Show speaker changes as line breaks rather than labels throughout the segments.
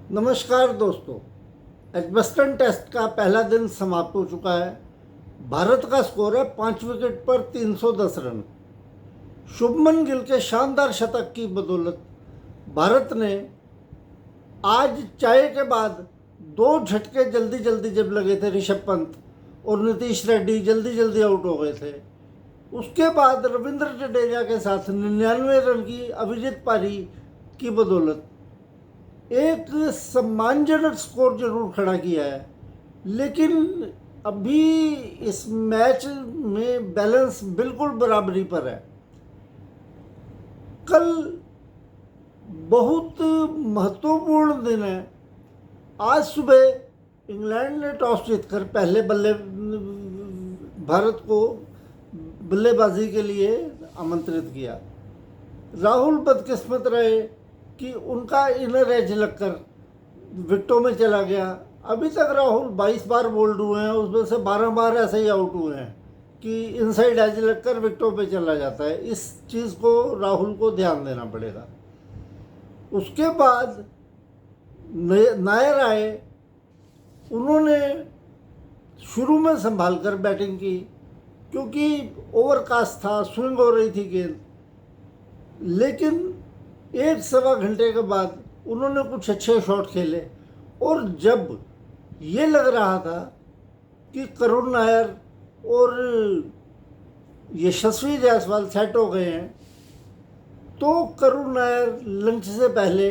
नमस्कार दोस्तों। Edgbaston test का पहला दिन समाप्त हो चुका है। भारत का स्कोर है 5 विकेट पर 310 रन। शुभमन गिल के शानदार शतक की बदौलत भारत ने आज चाय के बाद दो झटके जल्दी जल्दी जब लगे थे, ऋषभ पंत और नीतीश रेड्डी जल्दी जल्दी आउट हो गए थे। उसके बाद रविंद्र जडेजा के साथ 99 रन की अभिजीत पारी की बदौलत एक सम्मानजनक स्कोर जरूर खड़ा किया है, लेकिन अभी इस मैच में बैलेंस बिल्कुल बराबरी पर है। कल बहुत महत्वपूर्ण दिन है। आज सुबह इंग्लैंड ने टॉस जीतकर पहले भारत को बल्लेबाजी के लिए आमंत्रित किया। राहुल बदकिस्मत रहे कि उनका इनर एज लगकर विकेटों में चला गया। अभी तक राहुल 22 बार बोल्ड हुए हैं, उसमें से 12 बार ऐसे ही आउट हुए हैं कि इनसाइड एज लगकर विकेटों पे चला जाता है। इस चीज़ को राहुल को ध्यान देना पड़ेगा। उसके बाद नायर आए, उन्होंने शुरू में संभाल कर बैटिंग की क्योंकि ओवरकास्ट था, स्विंग हो रही थी गेंद। लेकिन एक सवा घंटे के बाद उन्होंने कुछ अच्छे शॉट खेले और जब ये लग रहा था कि करुण नायर और यशस्वी जायसवाल सेट हो गए हैं, तो करुण नायर लंच से पहले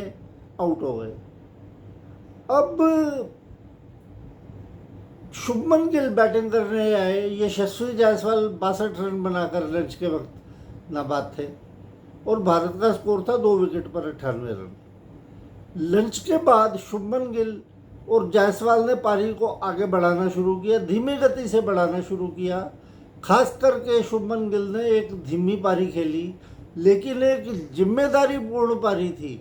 आउट हो गए। अब शुभमन गिल बैटिंग करने आए। यशस्वी जायसवाल 62 रन बनाकर लंच के वक्त नाबाद थे और भारत का स्कोर था 2 विकेट पर 98 रन। लंच के बाद शुभमन गिल और जायसवाल ने पारी को आगे बढ़ाना शुरू किया, धीमी गति से बढ़ाना शुरू किया। खास करके शुभमन गिल ने एक धीमी पारी खेली, लेकिन एक जिम्मेदारीपूर्ण पारी थी।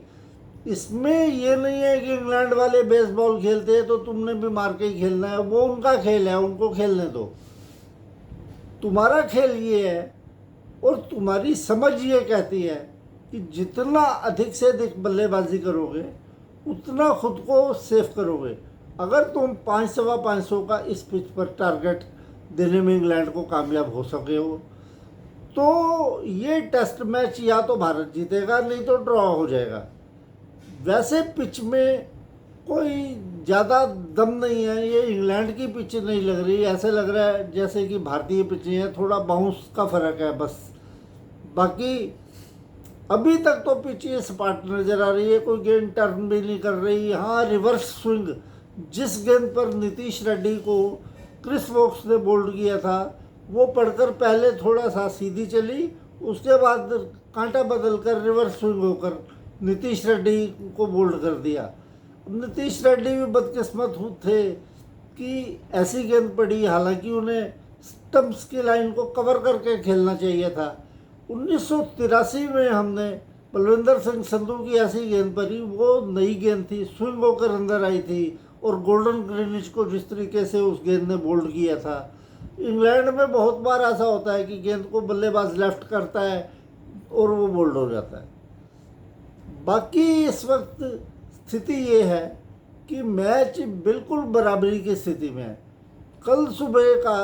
इसमें यह नहीं है कि इंग्लैंड वाले बेसबॉल खेलते हैं तो तुमने भी मार के ही खेलना है। वो उनका खेल है, उनको खेलने दो। तुम्हारा खेल ये है और तुम्हारी समझ ये कहती है कि जितना अधिक से अधिक बल्लेबाजी करोगे उतना खुद को सेफ करोगे। अगर तुम 500 का इस पिच पर टारगेट देने में इंग्लैंड को कामयाब हो सके हो तो ये टेस्ट मैच या तो भारत जीतेगा, नहीं तो ड्रॉ हो जाएगा। वैसे पिच में कोई ज़्यादा दम नहीं है। ये इंग्लैंड की पिच नहीं लग रही, ऐसे लग रहा है जैसे कि भारतीय पिचें हैं, थोड़ा बाउंस का फ़र्क है बस। बाकी अभी तक तो पिच ये सपाट नज़र आ रही है, कोई गेंद टर्न भी नहीं कर रही। हाँ, रिवर्स स्विंग, जिस गेंद पर नीतीश रेड्डी को क्रिस वोक्स ने बोल्ड किया था, वो पढ़कर पहले थोड़ा सा सीधी चली, उसके बाद कांटा बदल कर रिवर्स स्विंग होकर नीतीश रेड्डी को बोल्ड कर दिया। नीतीश रेड्डी भी बदकिस्मत थे कि ऐसी गेंद पड़ी, हालांकि उन्हें स्टंप्स की लाइन को कवर करके खेलना चाहिए था। 1983 में हमने बलविंदर सिंह संधू की ऐसी गेंद पड़ी, वो नई गेंद थी, स्विंग होकर अंदर आई थी और गोल्डन ग्रीनिच को जिस तरीके से उस गेंद ने बोल्ड किया था। इंग्लैंड में बहुत बार ऐसा होता है कि गेंद को बल्लेबाज लेफ्ट करता है और वो बोल्ड हो जाता है। बाकी इस वक्त स्थिति ये है कि मैच बिल्कुल बराबरी की स्थिति में है। कल सुबह का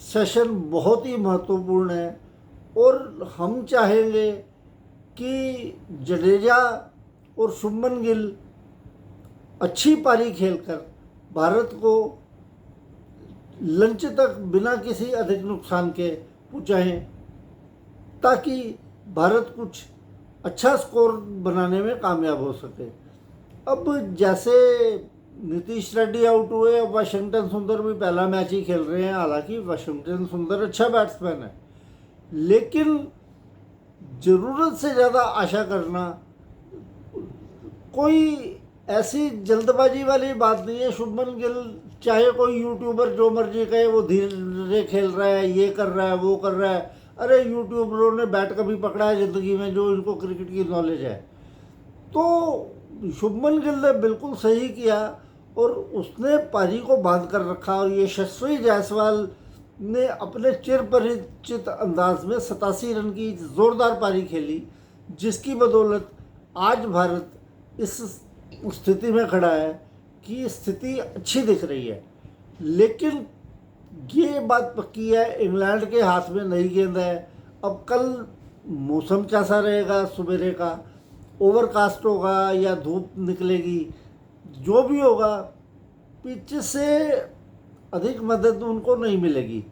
सेशन बहुत ही महत्वपूर्ण है और हम चाहेंगे कि जडेजा और शुभमन गिल अच्छी पारी खेलकर भारत को लंच तक बिना किसी अधिक नुकसान के पहुँचाएं, ताकि भारत कुछ अच्छा स्कोर बनाने में कामयाब हो सके। अब जैसे नीतीश रेड्डी आउट हुए, अब वाशिंगटन सुंदर भी पहला मैच ही खेल रहे हैं। हालांकि वाशिंगटन सुंदर अच्छा बैट्समैन है, लेकिन ज़रूरत से ज़्यादा आशा करना कोई ऐसी जल्दबाजी वाली बात नहीं है। शुभमन गिल चाहे कोई यूट्यूबर जो मर्जी कहे वो धीरे खेल रहा है, ये कर रहा है, वो कर रहा है। अरे यूट्यूबरों ने बैट कभी पकड़ा है ज़िंदगी में जो इनको क्रिकेट की नॉलेज है? तो शुभमन गिल ने बिल्कुल सही किया और उसने पारी को बांध कर रखा। और यशस्वी जायसवाल ने अपने चिर परिचित अंदाज में 87 रन की ज़ोरदार पारी खेली, जिसकी बदौलत आज भारत इस स्थिति में खड़ा है कि स्थिति अच्छी दिख रही है, लेकिन ये बात पक्की है इंग्लैंड के हाथ में नई गेंद है। अब कल मौसम कैसा रहेगा, सवेरे का ओवरकास्ट होगा या धूप निकलेगी, जो भी होगा पिच से अधिक मदद उनको नहीं मिलेगी।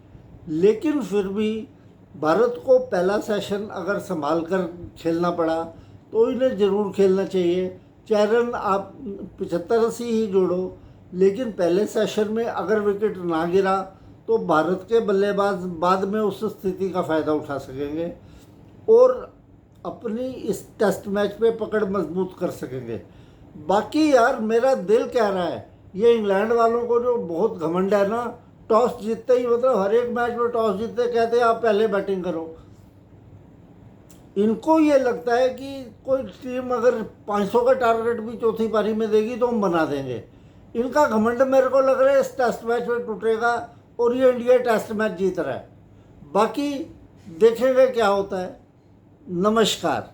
लेकिन फिर भी भारत को पहला सेशन अगर संभाल कर खेलना पड़ा तो इन्हें ज़रूर खेलना चाहिए। चाहे रन आप 75-80 ही जोड़ो, लेकिन पहले सेशन में अगर विकेट ना गिरा तो भारत के बल्लेबाज बाद में उस स्थिति का फ़ायदा उठा सकेंगे और अपनी इस टेस्ट मैच पे पकड़ मजबूत कर सकेंगे। बाकी यार मेरा दिल कह रहा है ये इंग्लैंड वालों को जो बहुत घमंड है ना, टॉस जीतते ही मतलब हर एक मैच में टॉस जीतते कहते हैं आप पहले बैटिंग करो। इनको ये लगता है कि कोई टीम अगर 500 का टारगेट भी चौथी पारी में देगी तो हम बना देंगे। इनका घमंड मेरे को लग रहा है इस टेस्ट मैच में टूटेगा और ये इंडिया टेस्ट मैच जीत रहा है। बाकी देखेंगे क्या होता है। नमस्कार।